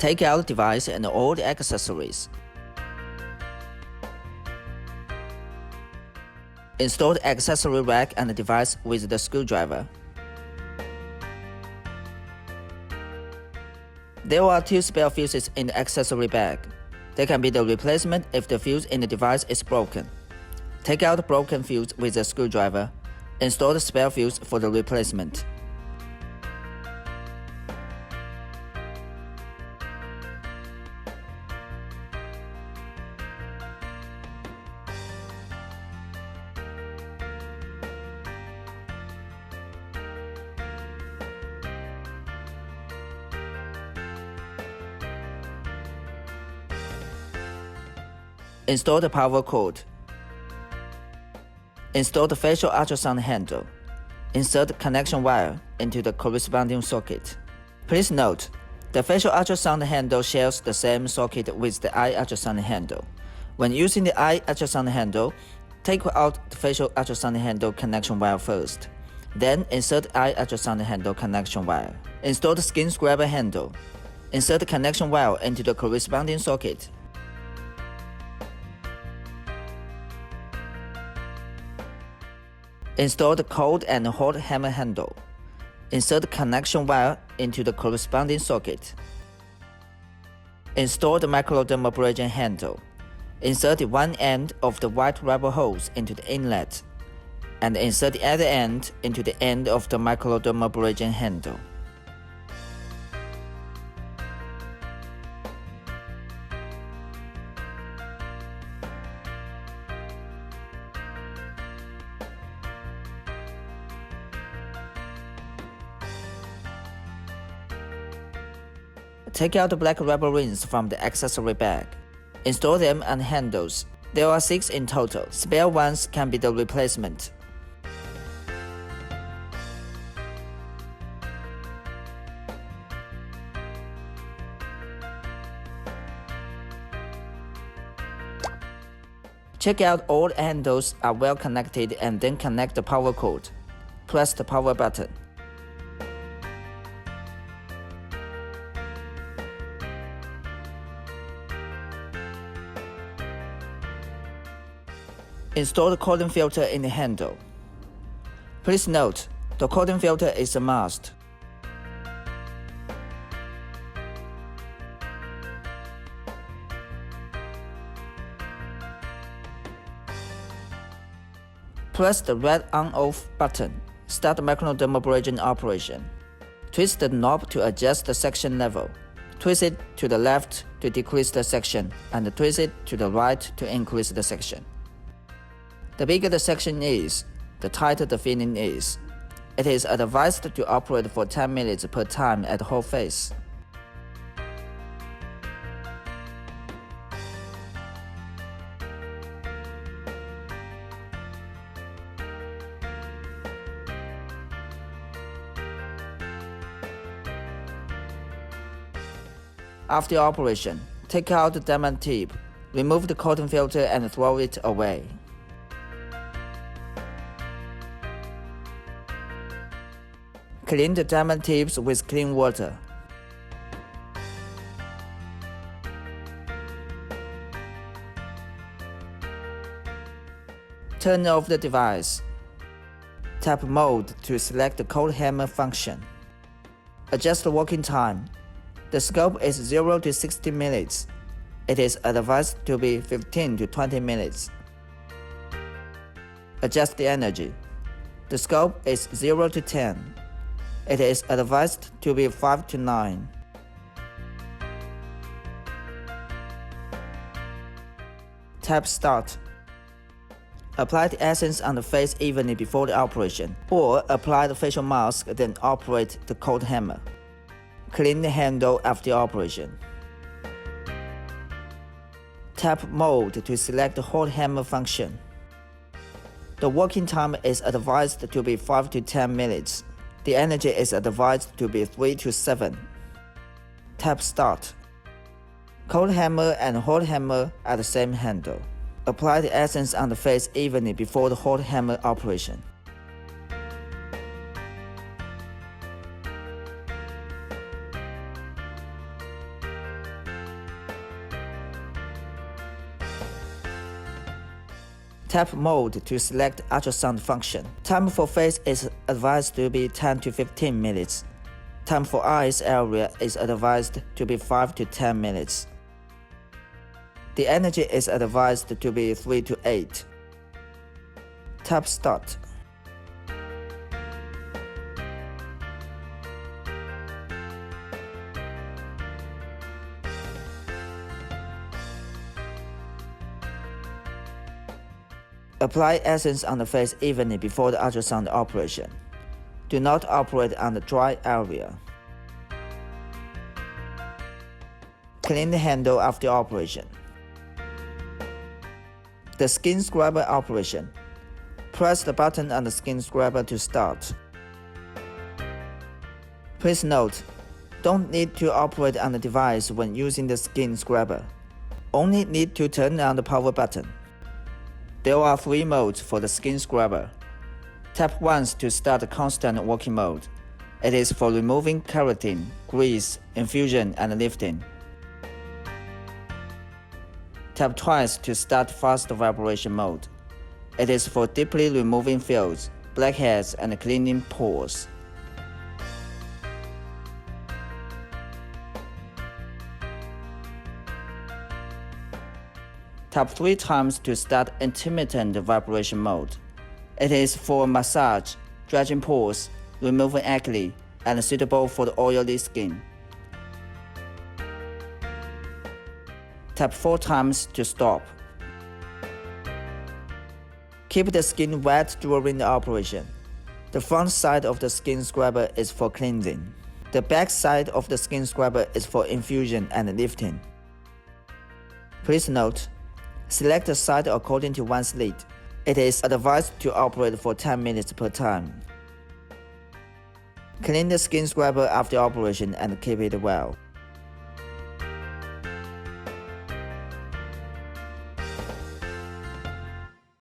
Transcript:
Take out the device and all the accessories. Install the accessory rack and the device with the screwdriver. There are 2 spare fuses in the accessory bag. They can be the replacement if the fuse in the device is broken. Take out the broken fuse with a screwdriver. Install the spare fuse for the replacement. Install the power cord. Install the facial ultrasound handle. Insert the connection wire into the corresponding socket. Please note, the facial ultrasound handle shares the same socket with the eye ultrasound handle. When using the eye ultrasound handle, take out the facial ultrasound handle connection wire first. Then insert the eye ultrasound handle connection wire. Install the skin scrubber handle. Insert the connection wire into the corresponding socket. Install the cold and hot hammer handle. Insert the connection wire into the corresponding socket. Install the Microdermabrasion handle. Insert the one end of the white rubber hose into the inlet, and insert the other end into the end of the Microdermabrasion handle. Take out the black rubber rings from the accessory bag. Install them on handles. There are 6 in total. Spare ones can be the replacement. Check out all the handles are well connected and then connect the power cord. Press the power button. Install the cooling filter in the handle. Please note, the cooling filter is a must. Press the red on-off button. Start the Microdermabrasion operation. Twist the knob to adjust the section level. Twist it to the left to decrease the section, and twist it to the right to increase the section. The bigger the section is, the tighter the filling is. It is advised to operate for 10 minutes per time at the whole face. After operation, take out the diamond tip, remove the cotton filter and throw it away. Clean the diamond tips with clean water. Turn off the device. Tap Mode to select the cold hammer function. Adjust the working time. The scope is 0 to 60 minutes. It is advised to be 15 to 20 minutes. Adjust the energy. The scope is 0 to 10. It is advised to be 5 to 9. Tap Start. Apply the essence on the face evenly before the operation, or apply the facial mask then operate the cold hammer. Clean the handle after the operation. Tap Mode to select the hot hammer function. The working time is advised to be 5 to 10 minutes. The energy is advised to be 3 to 7. Tap Start. Cold hammer and hot hammer are the same handle. Apply the essence on the face evenly before the hot hammer operation. Tap Mode to select ultrasound function. Time for face is advised to be 10 to 15 minutes. Time for eyes area is advised to be 5 to 10 minutes. The energy is advised to be 3 to 8. Tap Start. Apply essence on the face evenly before the ultrasound operation. Do not operate on the dry area. Clean the handle after operation. The skin scrubber operation. Press the button on the skin scrubber to start. Please note, don't need to operate on the device when using the skin scrubber. Only need to turn on the power button. There are 3 modes for the skin scrubber. Tap once to start the constant working mode. It is for removing keratin, grease, infusion, and lifting. Tap twice to start fast vibration mode. It is for deeply removing fields, blackheads, and cleaning pores. Tap 3 times to start intermittent vibration mode. It is for massage, dredging pores, removing acne, and suitable for the oily skin. Tap 4 times to stop. Keep the skin wet during the operation. The front side of the skin scrubber is for cleansing. The back side of the skin scrubber is for infusion and lifting. Please note, select the side according to one's need. It is advised to operate for 10 minutes per time. Clean the skin scrubber after operation and keep it well.